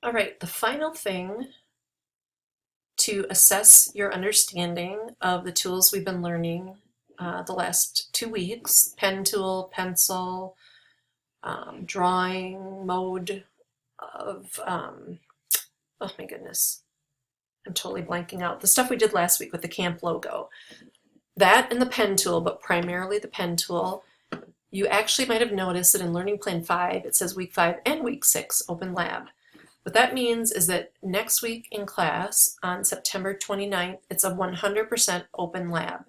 All right, the final thing to assess your understanding of the tools we've been learning the last 2 weeks, pen tool, pencil, drawing mode of, oh my goodness, I'm totally blanking out. The stuff we did last week with the camp logo. That and the pen tool, but primarily the pen tool. You actually might have noticed that in Learning Plan 5, it says week 5 and week 6, open lab. What that means is that next week in class, on September 29th, it's a 100% open lab.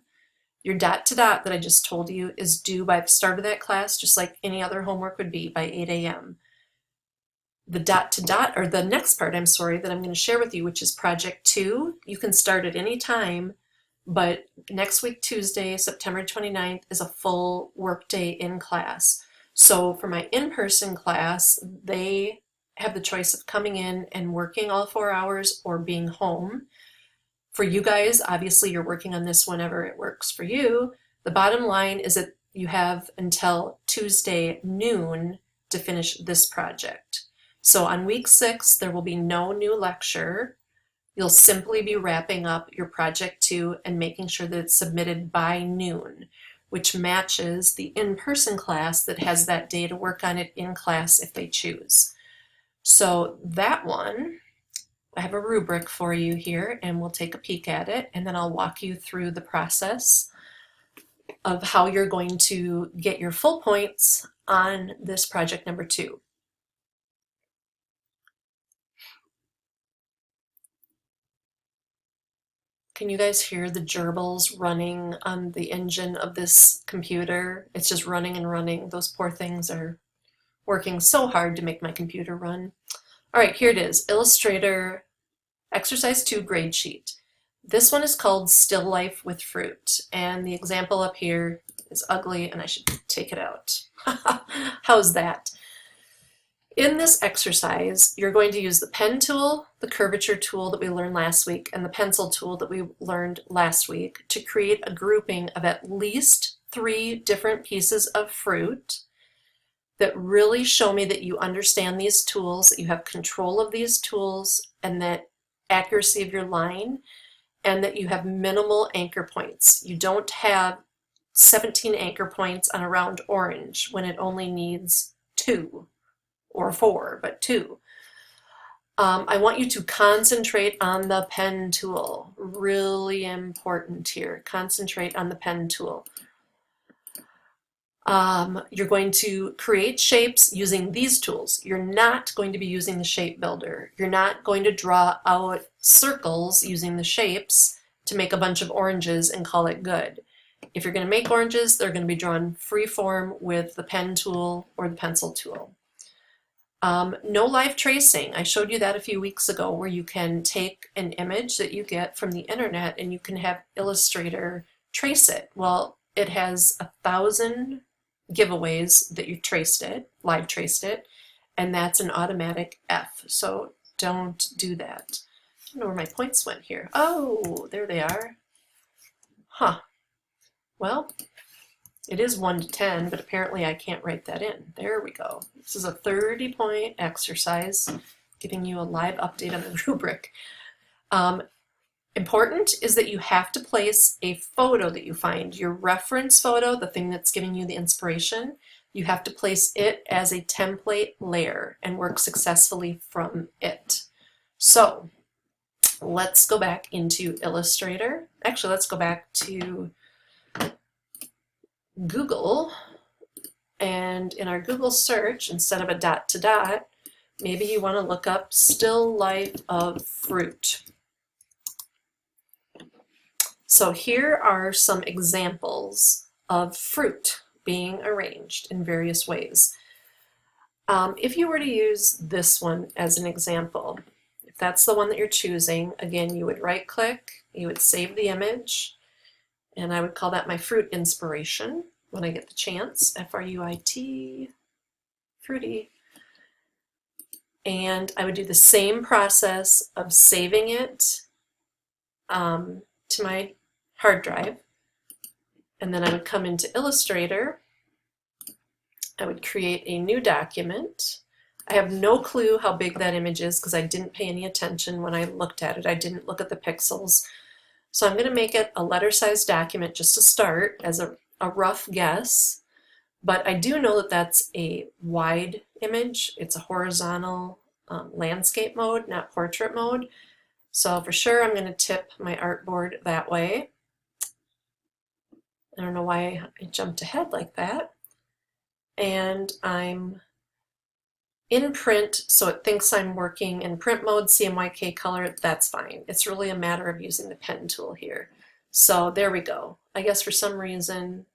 Your dot to dot that I just told you is due by the start of that class, just like any other homework would be, by 8 a.m. The dot to dot, or the next part, I'm sorry, that I'm going to share with you, which is Project 2, you can start at any time, but next week, Tuesday, September 29th, is a full work day in class. So for my in-person class, they have the choice of coming in and working all 4 hours or being home. For you guys, obviously you're working on this whenever it works for you. The bottom line is that you have until Tuesday noon to finish this project. So on week 6, there will be no new lecture. You'll simply be wrapping up your project 2 and making sure that it's submitted by noon, which matches the in-person class that has that day to work on it in class if they choose. So that one, I have a rubric for you here and we'll take a peek at it, and then I'll walk you through the process of how you're going to get your full points on this project number 2. Can you guys hear the gerbils running on the engine of this computer? It's just running and running. Those poor things are working so hard to make my computer run. All right, here it is, Illustrator Exercise 2 grade sheet. This one is called Still Life with Fruit, and the example up here is ugly and I should take it out. How's that? In this exercise, you're going to use the pen tool, the curvature tool that we learned last week, and the pencil tool that we learned last week to create a grouping of at least 3 different pieces of fruit that really show me that you understand these tools, that you have control of these tools, and that accuracy of your line, and that you have minimal anchor points. You don't have 17 anchor points on a round orange when it only needs 2. Or 4, but 2. I want you to concentrate on the pen tool. Really important here. Concentrate on the pen tool. You're going to create shapes using these tools. You're not going to be using the shape builder. You're not going to draw out circles using the shapes to make a bunch of oranges and call it good. If you're going to make oranges, they're going to be drawn freeform with the pen tool or the pencil tool. No live tracing. I showed you that a few weeks ago, where you can take an image that you get from the internet and you can have Illustrator trace it. Well, it has 1,000 giveaways that you traced it, live traced it, and that's an automatic F. So don't do that. I don't know where my points went here. Oh, there they are. Huh. Well, it is 1 to 10, but apparently I can't write that in. There we go. This is a 30-point exercise, giving you a live update on the rubric. Important is that you have to place a photo that you find. Your reference photo, the thing that's giving you the inspiration, you have to place it as a template layer and work successfully from it. So let's go back into Illustrator. Actually, let's go back to Google, and in our Google search, instead of a dot to dot, maybe you want to look up Still Life of Fruit. So here are some examples of fruit being arranged in various ways. If you were to use this one as an example, if that's the one that you're choosing, again, you would right click, you would save the image, and I would call that my fruit inspiration when I get the chance, F-R-U-I-T, fruity. And I would do the same process of saving it to my hard drive. And then I would come into Illustrator. I would create a new document. I have no clue how big that image is because I didn't pay any attention when I looked at it. I didn't look at the pixels. So I'm going to make it a letter-sized document just to start as a rough guess. But I do know that that's a wide image. It's a horizontal landscape mode, not portrait mode. So for sure I'm going to tip my artboard that way. I don't know why I jumped ahead like that. And I'm in print, so it thinks I'm working in print mode, CMYK color, that's fine. It's really a matter of using the pen tool here. So there we go. I guess for some reason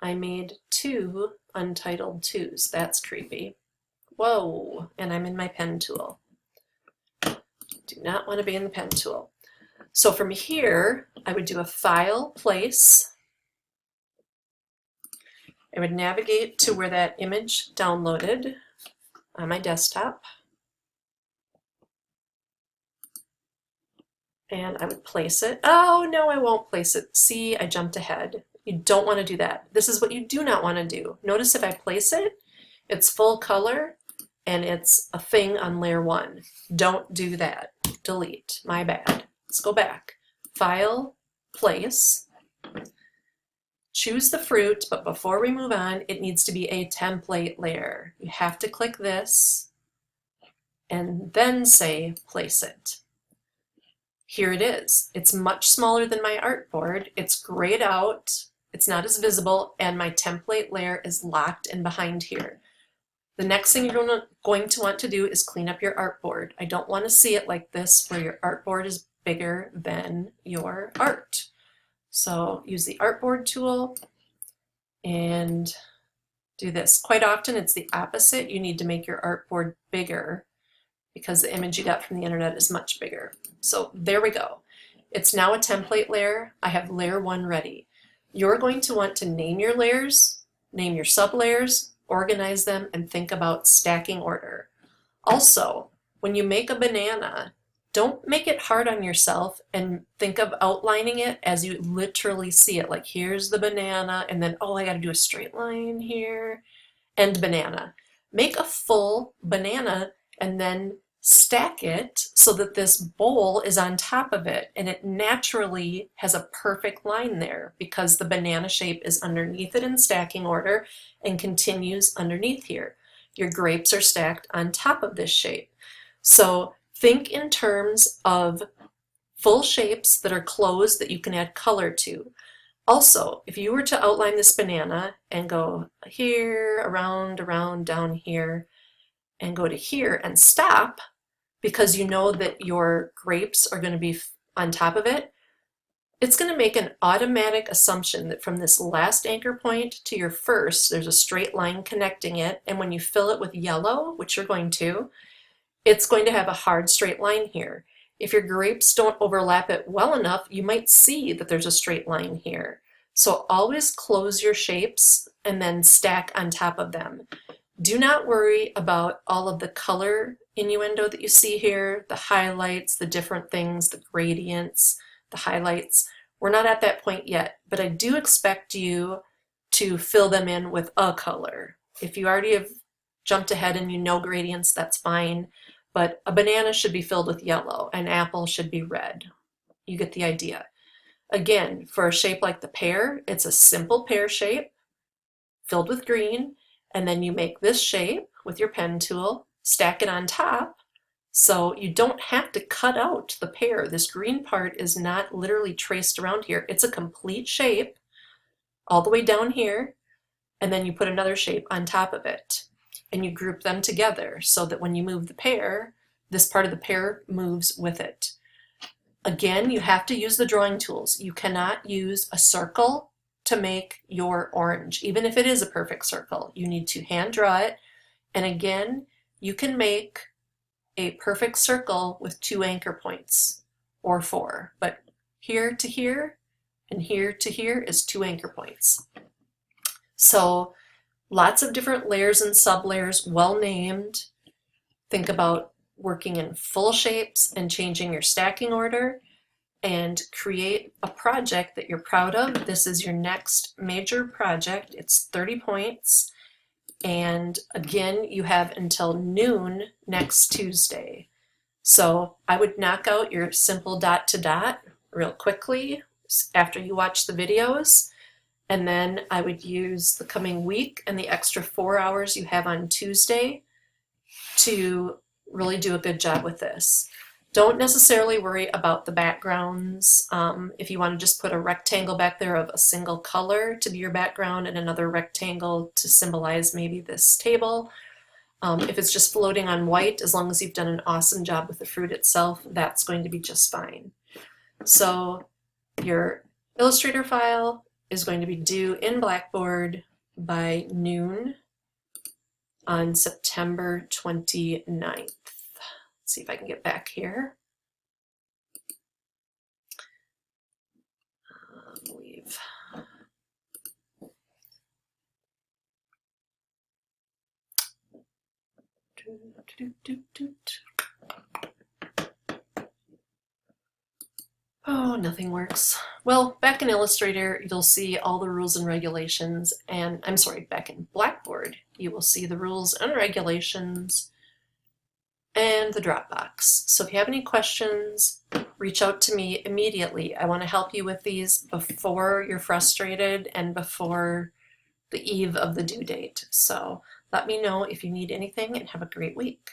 I made 2 untitled 2s. That's creepy. Whoa, and I'm in my pen tool. Do not want to be in the pen tool. So from here, I would do a file, place. I would navigate to where that image downloaded on my desktop. And I would place it. Oh, no, I won't place it. See, I jumped ahead. You don't want to do that. This is what you do not want to do. Notice if I place it, it's full color and it's a thing on layer 1. Don't do that. Delete. My bad. Let's go back. File, place. Choose the fruit, but before we move on, it needs to be a template layer. You have to click this and then say place it. Here it is. It's much smaller than my artboard. It's grayed out. It's not as visible, and my template layer is locked in behind here. The next thing you're going to want to do is clean up your artboard. I don't want to see it like this where your artboard is bigger than your art. So use the artboard tool and do this. Quite often it's the opposite. You need to make your artboard bigger because the image you got from the internet is much bigger. So there we go. It's now a template layer. I have layer 1 ready. You're going to want to name your layers, name your sub-layers, organize them, and think about stacking order. Also, when you make a banana, don't make it hard on yourself and think of outlining it as you literally see it. Like, here's the banana, and then, oh, I got to do a straight line here, and banana. Make a full banana and then stack it so that this bowl is on top of it, and it naturally has a perfect line there because the banana shape is underneath it in stacking order and continues underneath here. Your grapes are stacked on top of this shape. So think in terms of full shapes that are closed that you can add color to. Also, if you were to outline this banana and go here, around, down here, and go to here and stop, because you know that your grapes are going to be on top of it, it's going to make an automatic assumption that from this last anchor point to your first, there's a straight line connecting it, and when you fill it with yellow, which you're going to, it's going to have a hard straight line here. If your grapes don't overlap it well enough, you might see that there's a straight line here. So always close your shapes and then stack on top of them. Do not worry about all of the color innuendo that you see here, the highlights, the different things, the gradients, the highlights. We're not at that point yet, but I do expect you to fill them in with a color. If you already have jumped ahead and you know gradients, that's fine, but a banana should be filled with yellow, an apple should be red. You get the idea. Again, for a shape like the pear, it's a simple pear shape filled with green, and then you make this shape with your pen tool, stack it on top, so you don't have to cut out the pear. This green part is not literally traced around here. It's a complete shape all the way down here, and then you put another shape on top of it. And you group them together so that when you move the pear, this part of the pear moves with it. Again, you have to use the drawing tools. You cannot use a circle to make your orange. Even if it is a perfect circle, you need to hand draw it. And again, you can make a perfect circle with 2 anchor points or 4, but here to here and here to here is 2 anchor points. So lots of different layers and sub-layers, well named. Think about working in full shapes and changing your stacking order, and create a project that you're proud of. This is your next major project. It's 30 points. And again, you have until noon next Tuesday. So I would knock out your simple dot to dot real quickly after you watch the videos. And then I would use the coming week and the extra 4 hours you have on Tuesday to really do a good job with this. Don't necessarily worry about the backgrounds. If you want to just put a rectangle back there of a single color to be your background and another rectangle to symbolize maybe this table. If it's just floating on white, as long as you've done an awesome job with the fruit itself, that's going to be just fine. So your Illustrator file is going to be due in Blackboard by noon on September 29th. Let's see if I can get back here. Leave. Oh, nothing works. Well, back in Illustrator, you'll see all the rules and regulations, and I'm sorry, back in Blackboard, you will see the rules and regulations and the Dropbox. So if you have any questions, reach out to me immediately. I want to help you with these before you're frustrated and before the eve of the due date. So let me know if you need anything, and have a great week.